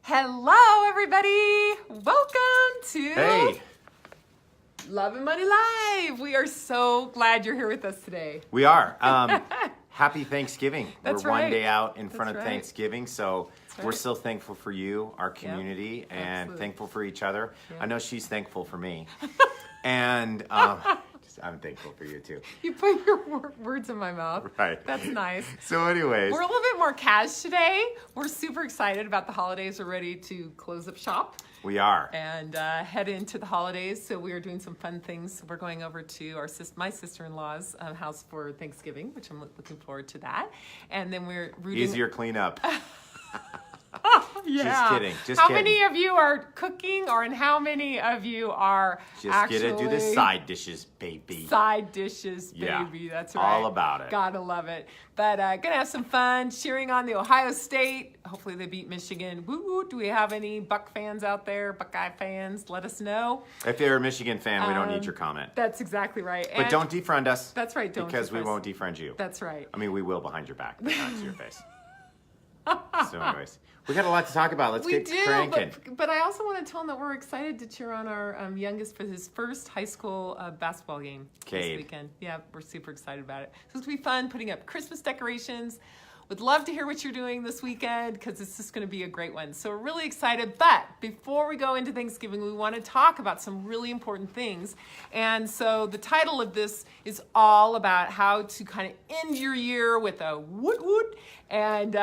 Hello, everybody. Welcome to Hey, Love and Money Live. We are so glad you're here with us today. we are. Happy Thanksgiving. That's We're right. one day out in front That's of right. Thanksgiving, so That's we're right. so thankful for you, our community, and absolutely. thankful for each other. Yeah. I know she's thankful for me, and I'm thankful for you too. You put your words in my mouth. Right. That's nice. So, anyways, We're a little bit more cash today. We're super excited about the holidays. We're ready to close up shop we are. and head into the holidays. So we are doing some fun things. We're going over to my sister-in-law's house for Thanksgiving, which I'm looking forward to that. And then we're rooting. Easier cleanup. Yeah. Just kidding. Just how kidding. many of you are cooking, or and how many of you are Just actually get to do the side dishes, baby. side dishes, baby? Yeah. That's right. All about it. Gotta love it. But gonna have some fun cheering on the Ohio State. Hopefully they beat Michigan. Woo woo! Do we have any Buck fans out there? Buckeye fans? Let us know. If you're a Michigan fan, we don't need your comment. That's exactly right. But And don't defriend us. That's right. Don't because we defriend us. won't defriend you. That's right. I mean, we will behind your back, but not to your face. So, anyways, we got a lot to talk about. Let's We get do, cranking. but I also want to tell him that we're excited to cheer on our youngest for his first high school basketball game this Cade. weekend. Yeah, we're super excited about it. So it's going to be fun putting up Christmas decorations. Would love to hear what you're doing this weekend because it's just going to be a great one. So we're really excited. But before we go into Thanksgiving, we want to talk about some really important things. And so the title of this is all about how to kind of end your year with a woot woot. And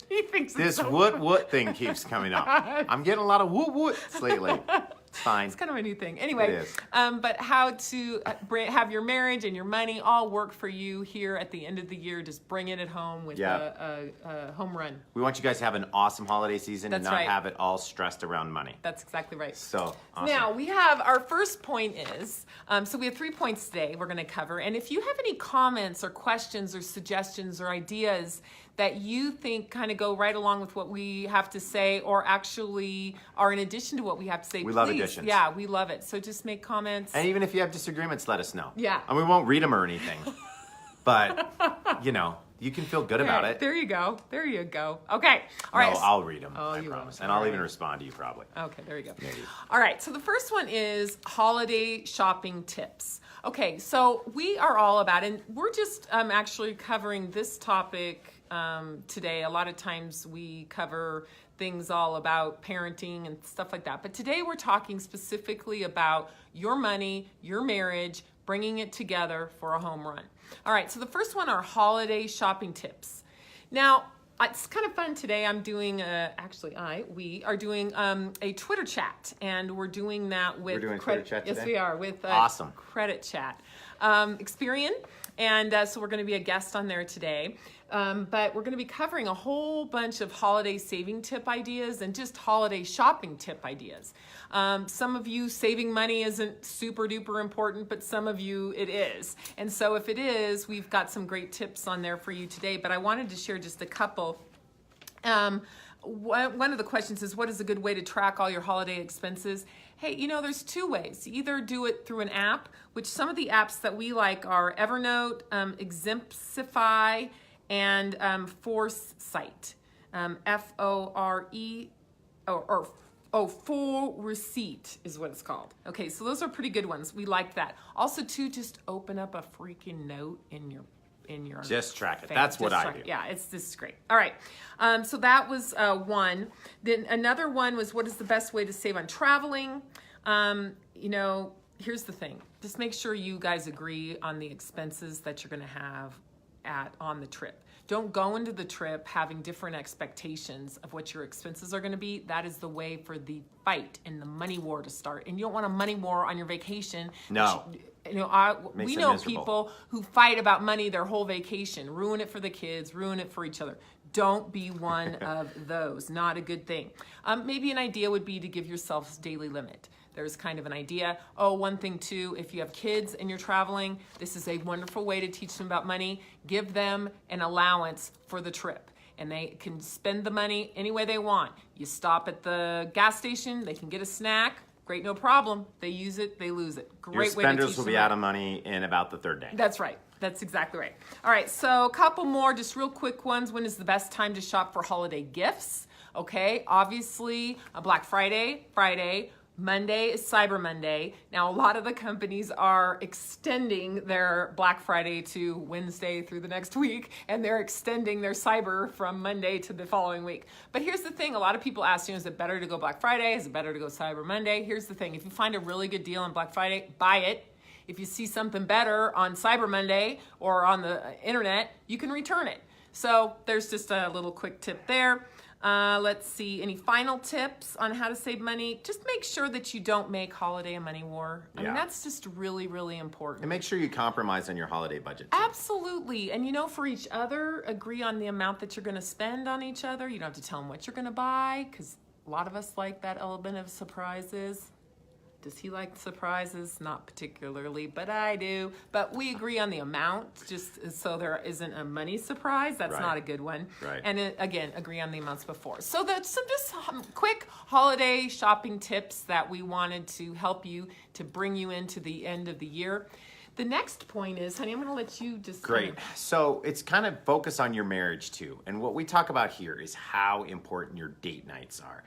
he thinks it's This so woot thing keeps coming up. I'm getting a lot of woot woots lately. It's fine. It's kind of a new thing. Anyway, It is. But how to have your marriage and your money all work for you here at the end of the year. Just bring it at home with a home run. We want you guys to have an awesome holiday season and That's not right. have it all stressed around money. That's exactly right. So, awesome. Now, we have our first point is, so we have 3 points today we're going to cover. And if you have any comments or questions or suggestions or ideas that you think kind of go right along with what we have to say or actually are in addition to what we have to say, We please. love additions. Yeah, we love it. So just make comments. And even if you have disagreements, let us know. Yeah. And we won't read them or anything. But, you can feel good about Okay, it. There you go. There you go. Okay. All right. No, I'll read them. Oh, I you will. promise. And All I'll right. even respond to you probably. Okay, there you go. Maybe. All right, so the first one is holiday shopping tips. Okay, so we are all about, and we're just actually covering this topic today. A lot of times we cover things all about parenting and stuff like that. But today we're talking specifically about your money, your marriage, bringing it together for a home run. All right, so the first one are holiday shopping tips. Now, it's kind of fun today. I'm doing, we are doing a Twitter chat, and we're doing that with We're doing Twitter chat Yes, today? we are with Awesome. Credit Chat, Experian, and so we're going to be a guest on there today. But we're going to be covering a whole bunch of holiday saving tip ideas and just holiday shopping tip ideas. Some of you saving money isn't super duper important, but some of you it is. And so if it is, we've got some great tips on there for you today, but I wanted to share just a couple. One of the questions is, what is a good way to track all your holiday expenses? Hey, there's 2 ways. You either do it through an app, which some of the apps that we like are Evernote, Exemplify, and Foresight, F-O-R-E, Full Receipt is what it's called. Okay, so those are pretty good ones. We like that. Also, too, just open up a freaking note in your Just track it. fan. That's what Just I track do. it. Yeah, this is great. All right, so that was one. Then another one was, what is the best way to save on traveling? Here's the thing. Just make sure you guys agree on the expenses that you're going to have on the trip. Don't go into the trip having different expectations of what your expenses are going to be. That is the way for the fight and the money war to start. And you don't want a money war on your vacation. No. We Makes know it miserable. people who fight about money their whole vacation, ruin it for the kids, ruin it for each other. Don't be one of those. Not a good thing. Maybe an idea would be to give yourself a daily limit. There's kind of an idea. Oh, one thing too, if you have kids and you're traveling, this is a wonderful way to teach them about money. Give them an allowance for the trip. And they can spend the money any way they want. You stop at the gas station, they can get a snack. Great, no problem. They use it, they lose it. Great Your way to spenders teach will them be money. out of money in about the 3rd day. That's right. That's exactly right. All right, so a couple more just real quick ones. When is the best time to shop for holiday gifts? Okay, obviously, a Black Friday, Monday is Cyber Monday. Now, a lot of the companies are extending their Black Friday to Wednesday through the next week, and they're extending their Cyber from Monday to the following week. But here's the thing, a lot of people ask, is it better to go Black Friday? Is it better to go Cyber Monday? Here's the thing, if you find a really good deal on Black Friday, buy it. If you see something better on Cyber Monday or on the internet, you can return it. So there's just a little quick tip there. Let's see, any final tips on how to save money? Just make sure that you don't make holiday a money war. I mean, that's just really, really important. And make sure you compromise on your holiday budget too. Absolutely. And for each other, agree on the amount that you're going to spend on each other. You don't have to tell them what you're going to buy, because a lot of us like that element of surprises. Does he like surprises? Not particularly, but I do. But we agree on the amount, just so there isn't a money surprise. That's not a good one. Right. And again, agree on the amounts before. So that's some just quick holiday shopping tips that we wanted to help you to bring you into the end of the year. The next point is, honey, I'm going to let you just... Great. So it's kind of focus on your marriage too. And what we talk about here is how important your date nights are.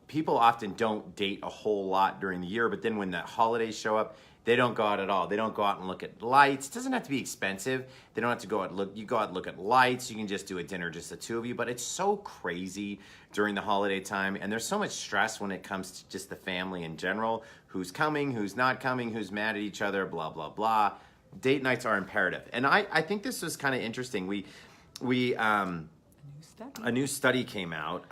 People often don't date a whole lot during the year, but then when the holidays show up, they don't go out at all. They don't go out and look at lights. It doesn't have to be expensive. They don't have to go out and look. You go out and look at lights. You can just do a dinner, just the two of you. But it's so crazy during the holiday time. And there's so much stress when it comes to just the family in general. Who's coming, who's not coming, who's mad at each other, blah, blah, blah. Date nights are imperative. And I think this was kind of interesting. A new study came out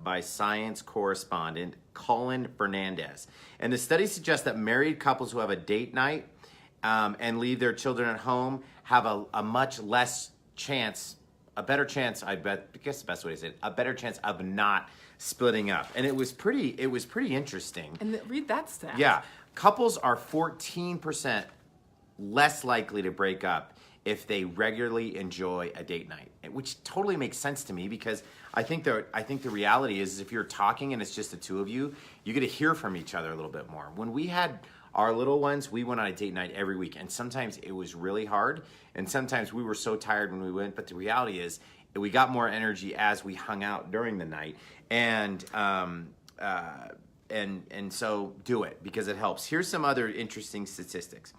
by science correspondent Colin Fernandez. And the study suggests that married couples who have a date night and leave their children at home have a much less chance, a better chance, I guess the best way to say it, a better chance of not splitting up. And it was pretty interesting. And read that stat. Yeah. Couples are 14% less likely to break up if they regularly enjoy a date night, which totally makes sense to me, because I think the reality is if you're talking and it's just the two of you, you get to hear from each other a little bit more. When we had our little ones, we went on a date night every week, and sometimes it was really hard, and sometimes we were so tired when we went, but the reality is we got more energy as we hung out during the night, and so do it, because it helps. Here's some other interesting statistics.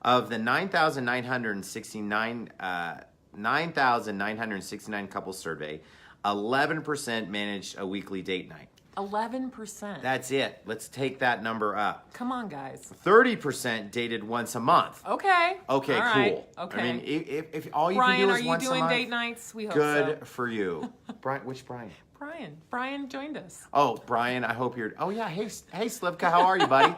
Of the 9,969 couples survey, 11% managed a weekly date night. 11%. That's it. Let's take that number up. Come on, guys. 30% dated once a month. Okay. Okay, all cool. Right. Okay. I mean, if all you Brian, can do is are you once a doing month, date nights? We hope good so. for you. Brian, which Brian? Brian joined us. Oh, Brian, I hope you're... Oh, yeah. Hey, Slivka, how are you, buddy?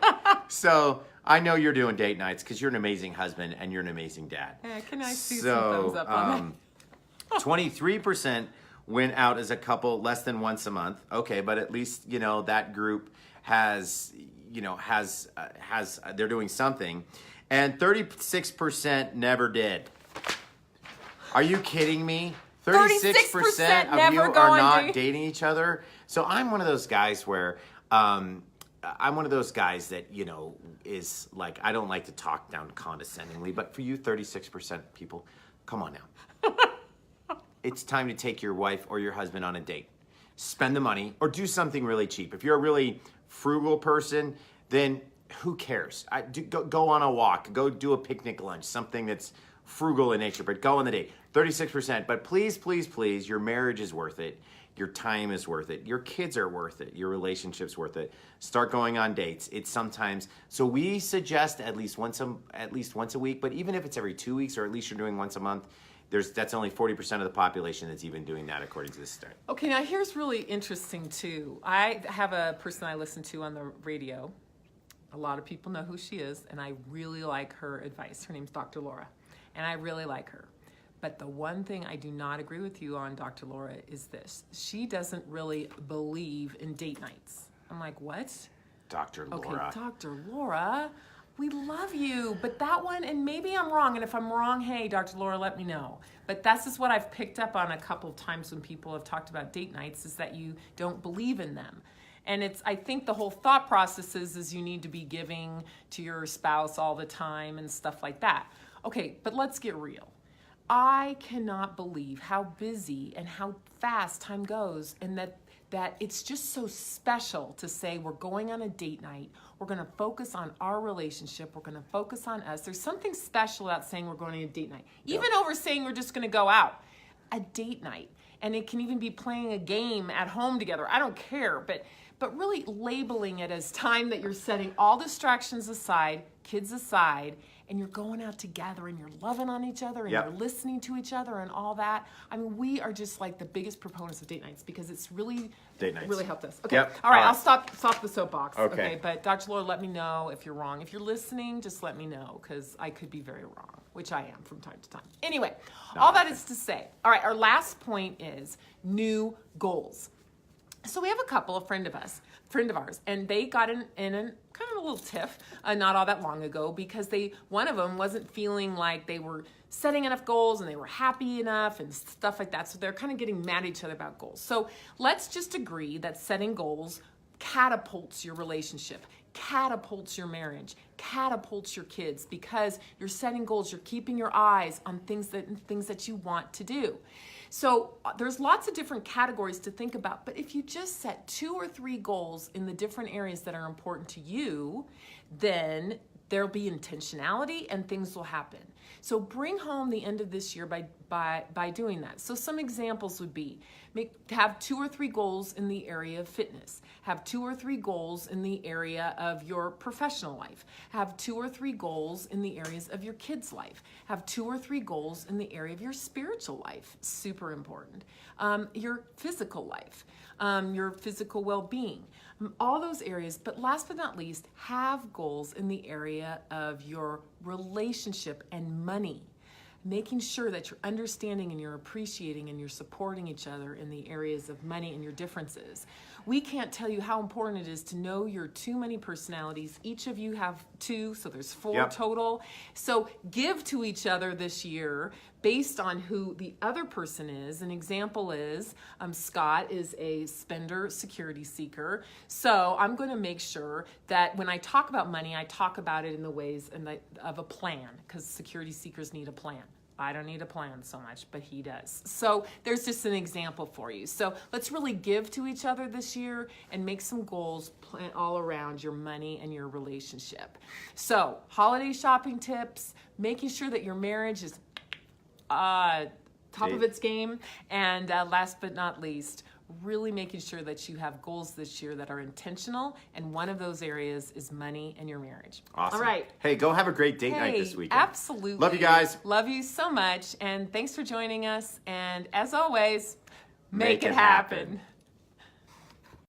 So... I know you're doing date nights because you're an amazing husband and you're an amazing dad. Can I see some thumbs up on that? 23% went out as a couple less than once a month. Okay, but at least that group has they're doing something, and 36% never did. Are you kidding me? 36% of you are not dating each other. So I'm one of those guys where. I'm one of those guys that, is like, I don't like to talk down condescendingly, but for you 36% people, come on now. It's time to take your wife or your husband on a date. Spend the money or do something really cheap. If you're a really frugal person, then who cares? Go on a walk, go do a picnic lunch, something that's frugal in nature, but go on the date. 36%, but please, please, please, your marriage is worth it. Your time is worth it. Your kids are worth it. Your relationship's worth it. Start going on dates. It's sometimes, so we suggest at least once a week, but even if it's every 2 weeks or at least you're doing once a month, that's only 40% of the population that's even doing that according to this study. Okay, now here's really interesting too. I have a person I listen to on the radio. A lot of people know who she is, and I really like her advice. Her name's Dr. Laura, and I really like her. But the one thing I do not agree with you on, Dr. Laura, is this. She doesn't really believe in date nights. I'm like, what? Dr. Laura. Okay, Dr. Laura, we love you. But that one, and maybe I'm wrong, and if I'm wrong, hey, Dr. Laura, let me know. But that's just what I've picked up on a couple of times when people have talked about date nights, is that you don't believe in them. And I think the whole thought process is you need to be giving to your spouse all the time and stuff like that. Okay, but let's get real. I cannot believe how busy and how fast time goes, and that it's just so special to say we're going on a date night. We're going to focus on our relationship. We're going to focus on us. There's something special about saying we're going on a date night. Even over saying we're just going to go out. A date night. And it can even be playing a game at home together. I don't care, but really labeling it as time that you're setting all distractions aside, kids aside, and you're going out together and you're loving on each other and you're listening to each other and all that. I mean, we are just like the biggest proponents of date nights because it's really helped us. Okay. All right, I'll stop the soapbox. Okay. But Dr. Laura, let me know if you're wrong. If you're listening, just let me know because I could be very wrong, which I am from time to time. Anyway, all that is to say. All right, our last point is new goals. So we have a couple, a friend of ours, and they got in a kind of a little tiff not all that long ago because one of them wasn't feeling like they were setting enough goals and they were happy enough and stuff like that. So they're kind of getting mad at each other about goals. So let's just agree that setting goals catapults your relationship, catapults your marriage, catapults your kids because you're setting goals. You're keeping your eyes on things that you want to do. So there's lots of different categories to think about, but if you just set 2 or 3 goals in the different areas that are important to you, then there'll be intentionality and things will happen. So bring home the end of this year by doing that. So some examples would be have 2 or 3 goals in the area of fitness. Have 2 or 3 goals in the area of your professional life. Have 2 or 3 goals in the areas of your kids' life. Have 2 or 3 goals in the area of your spiritual life. Super important. Your physical life, your physical well-being. All those areas, but last but not least, have goals in the area of your relationship and money. Making sure that you're understanding and you're appreciating and you're supporting each other in the areas of money and your differences. We can't tell you how important it is to know your 2 money personalities. Each of you have 2, so there's 4 total. So give to each other this year based on who the other person is. An example is Scott is a spender security seeker. So I'm going to make sure that when I talk about money, I talk about it in the ways of a plan because security seekers need a plan. I don't need a plan so much, but he does. So there's just an example for you. So let's really give to each other this year and make some goals all around your money and your relationship. So holiday shopping tips, making sure that your marriage is top of its game. And last but not least, really making sure that you have goals this year that are intentional, and one of those areas is money and your marriage. Awesome. All right. Hey, go have a great date night this weekend. Absolutely. Love you guys. Love you so much, and thanks for joining us. And as always, make it happen.